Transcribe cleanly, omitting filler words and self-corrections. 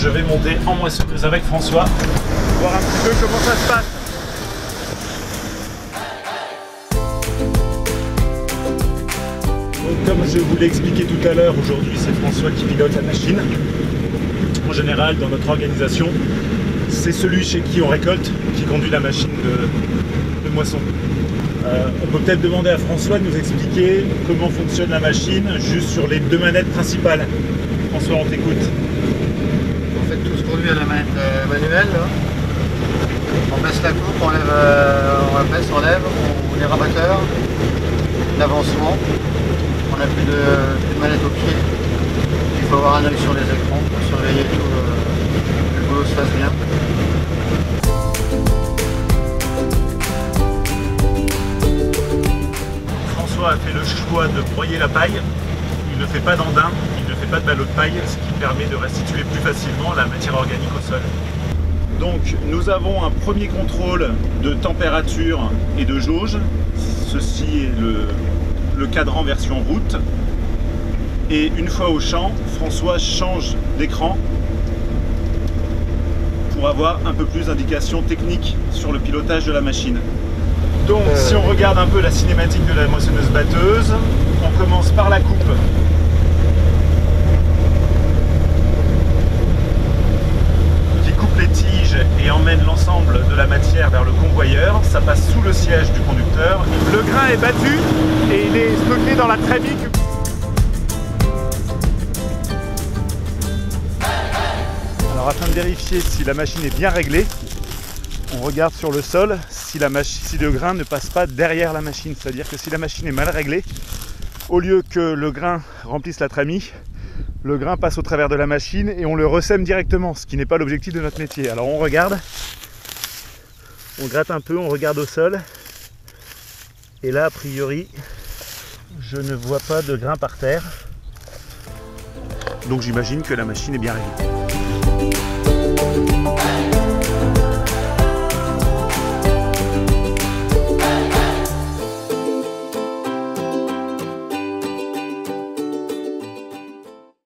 je vais monter en moissonneuse avec François, voir un petit peu comment ça se passe. Donc, comme je vous l'ai expliqué tout à l'heure, aujourd'hui c'est François qui pilote la machine. En général, dans notre organisation, c'est celui chez qui on récolte qui conduit la machine de moisson. On peut peut-être demander à François de nous expliquer comment fonctionne la machine juste sur les deux manettes principales. François, on t'écoute. En fait, tout se conduit à la manette manuelle. Là. On baisse la coupe, on la baisse, on lève, on est rabatteur, l'avancement. On n'a plus de manette au pied. Il faut avoir un œil sur les écrans pour surveiller tout, que le boulot se fasse bien. François a fait le choix de broyer la paille. Il ne fait pas d'andin, il ne fait pas de ballot de paille, ce qui permet de restituer plus facilement la matière organique au sol. Donc nous avons un premier contrôle de température et de jauge. Ceci est le cadran version route. Et une fois au champ, François change d'écran pour avoir un peu plus d'indications techniques sur le pilotage de la machine. Donc si on regarde un peu la cinématique de la moissonneuse batteuse, on commence par la coupe. Qui coupe les tiges et emmène l'ensemble de la matière vers le convoyeur. Ça passe sous le siège du conducteur. Le grain est battu et il est stocké dans la trémie. Alors afin de vérifier si la machine est bien réglée, on regarde sur le sol si le grain ne passe pas derrière la machine. C'est-à-dire que si la machine est mal réglée, au lieu que le grain remplisse la trémie, le grain passe au travers de la machine et on le ressème directement, ce qui n'est pas l'objectif de notre métier. Alors on regarde, on gratte un peu, on regarde au sol, et là a priori je ne vois pas de grain par terre, donc j'imagine que la machine est bien réglée.